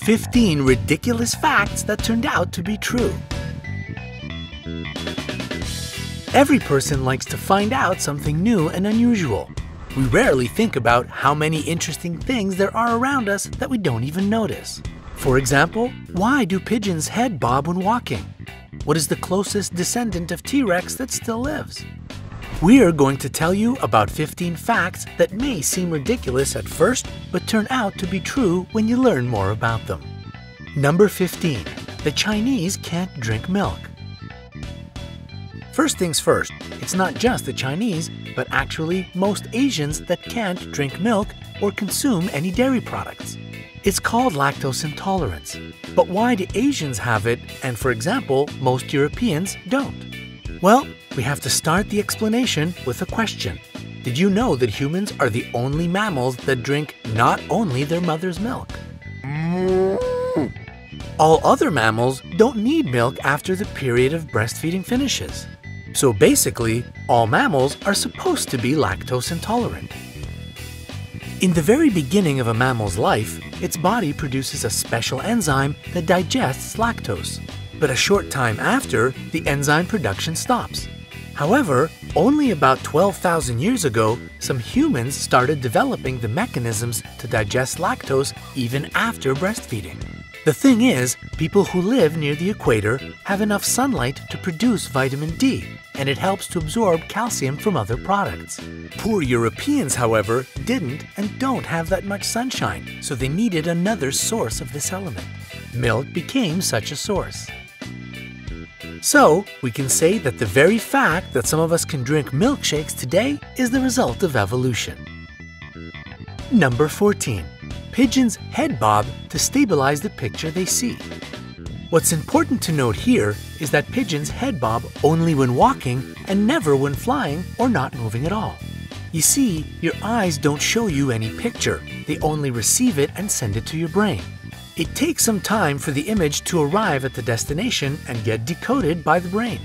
15 ridiculous facts that turned out to be true. Every person likes to find out something new and unusual. We rarely think about how many interesting things there are around us that we don't even notice. For example, why do pigeons head bob when walking? What is the closest descendant of T-Rex that still lives? We are going to tell you about 15 facts that may seem ridiculous at first, but turn out to be true when you learn more about them. Number 15. The Chinese can't drink milk. First things first, it's not just the Chinese, but actually most Asians that can't drink milk or consume any dairy products. It's called lactose intolerance. But why do Asians have it and, for example, most Europeans don't? Well, we have to start the explanation with a question. Did you know that humans are the only mammals that drink not only their mother's milk? All other mammals don't need milk after the period of breastfeeding finishes. So basically, all mammals are supposed to be lactose intolerant. In the very beginning of a mammal's life, its body produces a special enzyme that digests lactose. But a short time after, the enzyme production stops. However, only about 12,000 years ago, some humans started developing the mechanisms to digest lactose even after breastfeeding. The thing is, people who live near the equator have enough sunlight to produce vitamin D, and it helps to absorb calcium from other products. Poor Europeans, however, didn't and don't have that much sunshine, so they needed another source of this element. Milk became such a source. So, we can say that the very fact that some of us can drink milkshakes today is the result of evolution. Number 14. Pigeons head bob to stabilize the picture they see. What's important to note here is that pigeons head bob only when walking and never when flying or not moving at all. You see, your eyes don't show you any picture, they only receive it and send it to your brain. It takes some time for the image to arrive at the destination and get decoded by the brain.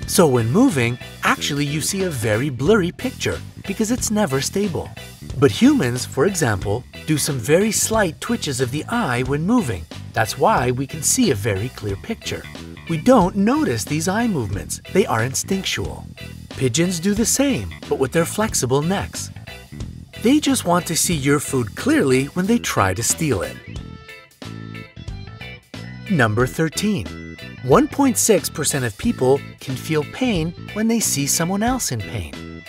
So when moving, actually you see a very blurry picture because it's never stable. But humans, for example, do some very slight twitches of the eye when moving. That's why we can see a very clear picture. We don't notice these eye movements, they are instinctual. Pigeons do the same, but with their flexible necks. They just want to see your food clearly when they try to steal it. Number 13. 1.6% of people can feel pain when they see someone else in pain.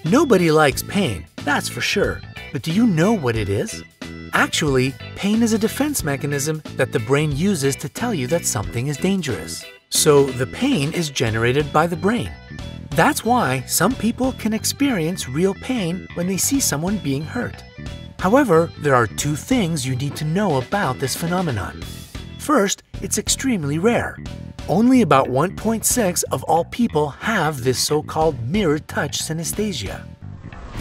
Nobody likes pain, that's for sure. But do you know what it is? Actually, pain is a defense mechanism that the brain uses to tell you that something is dangerous. So the pain is generated by the brain. That's why some people can experience real pain when they see someone being hurt. However, there are two things you need to know about this phenomenon. First, it's extremely rare. Only about 1.6% of all people have this so-called mirror touch synesthesia.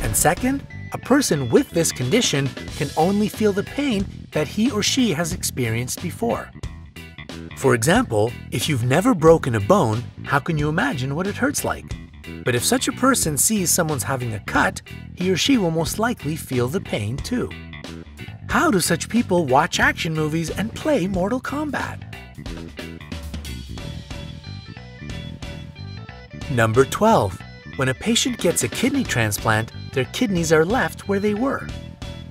And second, a person with this condition can only feel the pain that he or she has experienced before. For example, if you've never broken a bone, how can you imagine what it hurts like? But if such a person sees someone's having a cut, he or she will most likely feel the pain too. How do such people watch action movies and play Mortal Kombat? Number 12. When a patient gets a kidney transplant, their kidneys are left where they were.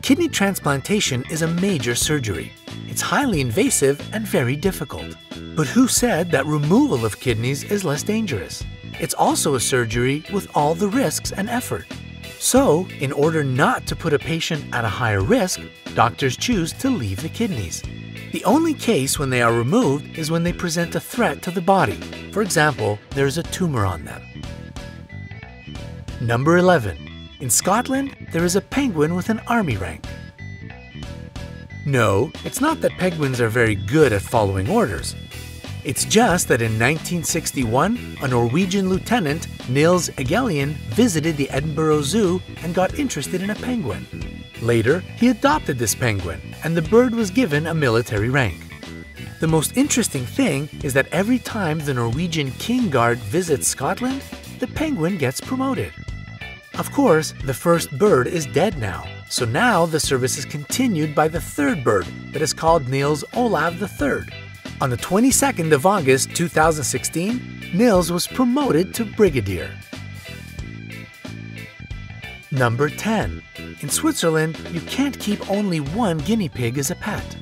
Kidney transplantation is a major surgery. It's highly invasive and very difficult. But who said that removal of kidneys is less dangerous? It's also a surgery with all the risks and effort. So, in order not to put a patient at a higher risk, doctors choose to leave the kidneys. The only case when they are removed is when they present a threat to the body. For example, there is a tumor on them. Number 11. In Scotland, there is a penguin with an army rank. No, it's not that penguins are very good at following orders. It's just that in 1961, a Norwegian lieutenant, Nils Egelian, visited the Edinburgh Zoo and got interested in a penguin. Later, he adopted this penguin, and the bird was given a military rank. The most interesting thing is that every time the Norwegian King Guard visits Scotland, the penguin gets promoted. Of course, the first bird is dead now, So now the service is continued by the third bird that is called Niels Olav III. On the 22nd of August 2016, Niels was promoted to brigadier. Number 10. In Switzerland, you can't keep only one guinea pig as a pet.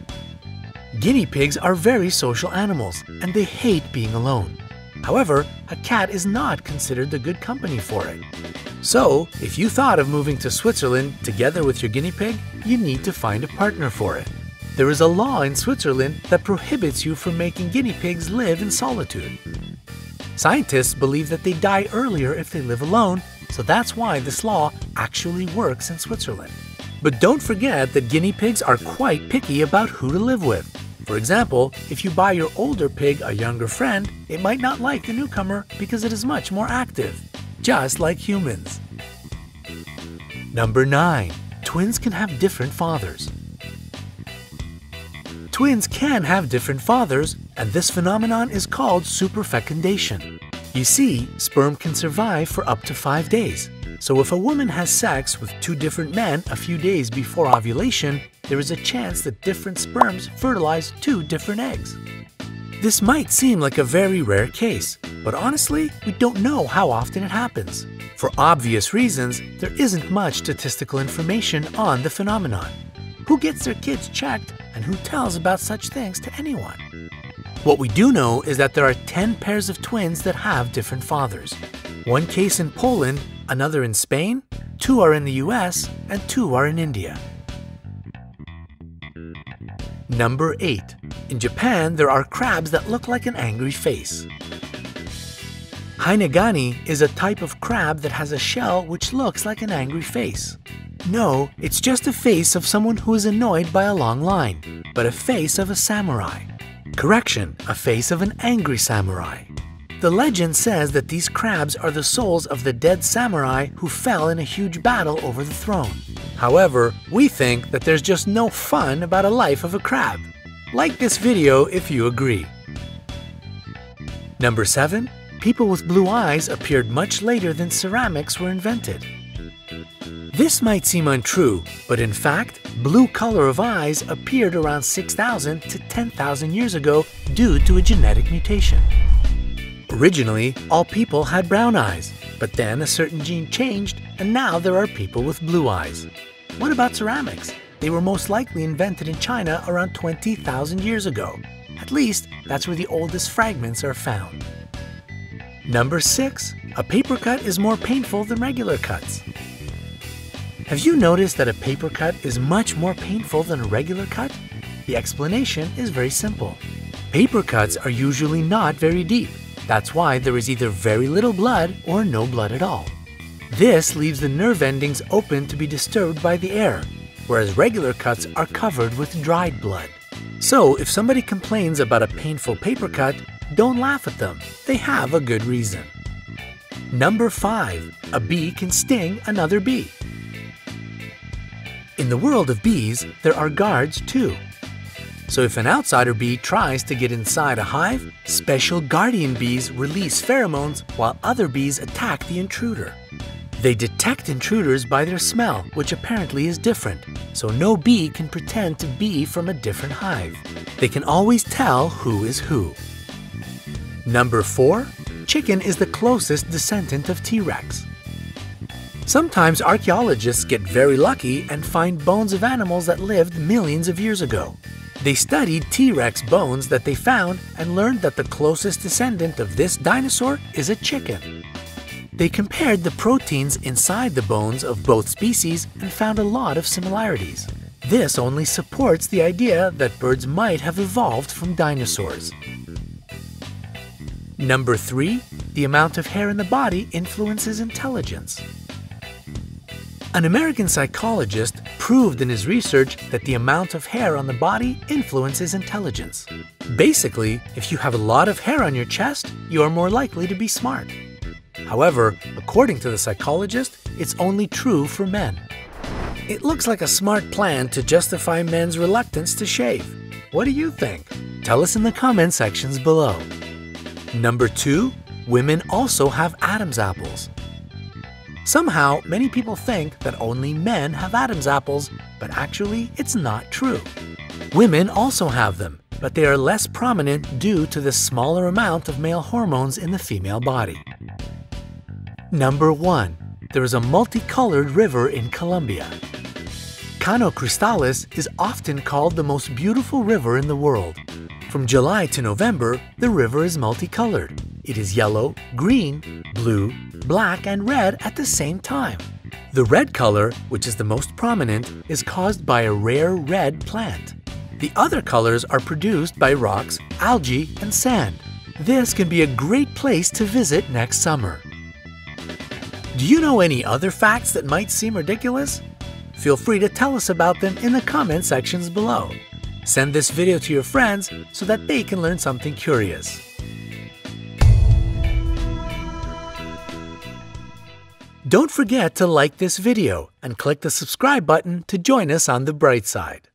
Guinea pigs are very social animals, and they hate being alone. However, a cat is not considered the good company for it. So, if you thought of moving to Switzerland together with your guinea pig, you need to find a partner for it. There is a law in Switzerland that prohibits you from making guinea pigs live in solitude. Scientists believe that they die earlier if they live alone, so that's why this law actually works in Switzerland. But don't forget that guinea pigs are quite picky about who to live with. For example, if you buy your older pig a younger friend, it might not like the newcomer because it is much more active, just like humans. Number 9. Twins can have different fathers. Twins can have different fathers, and this phenomenon is called superfecundation. You see, sperm can survive for up to 5 days. So if a woman has sex with 2 different men a few days before ovulation, there is a chance that different sperms fertilize 2 different eggs. This might seem like a very rare case, but honestly, we don't know how often it happens. For obvious reasons, there isn't much statistical information on the phenomenon. Who gets their kids checked, and who tells about such things to anyone? What we do know is that there are 10 pairs of twins that have different fathers. 1 case in Poland, another in Spain, 2 are in the US, and 2 are in India. Number 8. In Japan, there are crabs that look like an angry face. Hinagani is a type of crab that has a shell which looks like an angry face. No, it's just a face of someone who is annoyed by a long line, but a face of a samurai. Correction, a face of an angry samurai. The legend says that these crabs are the souls of the dead samurai who fell in a huge battle over the throne. However, we think that there's just no fun about a life of a crab. Like this video if you agree. Number 7. People with blue eyes appeared much later than ceramics were invented. This might seem untrue, but in fact, blue color of eyes appeared around 6,000 to 10,000 years ago due to a genetic mutation. Originally, all people had brown eyes, but then a certain gene changed and now there are people with blue eyes. What about ceramics? They were most likely invented in China around 20,000 years ago. At least, that's where the oldest fragments are found. Number 6. A paper cut is more painful than regular cuts. Have you noticed that a paper cut is much more painful than a regular cut? The explanation is very simple. Paper cuts are usually not very deep. That's why there is either very little blood or no blood at all. This leaves the nerve endings open to be disturbed by the air, whereas regular cuts are covered with dried blood. So if somebody complains about a painful paper cut, don't laugh at them. They have a good reason. Number 5. A bee can sting another bee. In the world of bees, there are guards too. So if an outsider bee tries to get inside a hive, special guardian bees release pheromones while other bees attack the intruder. They detect intruders by their smell, which apparently is different, so no bee can pretend to be from a different hive. They can always tell who is who. Number 4. Chicken is the closest descendant of T-Rex. Sometimes archaeologists get very lucky and find bones of animals that lived millions of years ago. They studied T-Rex bones that they found and learned that the closest descendant of this dinosaur is a chicken. They compared the proteins inside the bones of both species and found a lot of similarities. This only supports the idea that birds might have evolved from dinosaurs. Number 3. The amount of hair in the body influences intelligence. An American psychologist proved in his research that the amount of hair on the body influences intelligence. Basically, if you have a lot of hair on your chest, you are more likely to be smart. However, according to the psychologist, it's only true for men. It looks like a smart plan to justify men's reluctance to shave. What do you think? Tell us in the comment sections below. Number 2. Women also have Adam's apples. Somehow, many people think that only men have Adam's apples, but actually it's not true. Women also have them, but they are less prominent due to the smaller amount of male hormones in the female body. Number 1. There is a multicolored river in Colombia. Cano Cristales is often called the most beautiful river in the world. From July to November, the river is multicolored. It is yellow, green, blue, black, and red at the same time. The red color, which is the most prominent, is caused by a rare red plant. The other colors are produced by rocks, algae, and sand. This can be a great place to visit next summer. Do you know any other facts that might seem ridiculous? Feel free to tell us about them in the comment sections below. Send this video to your friends so that they can learn something curious. Don't forget to like this video and click the subscribe button to join us on the bright side.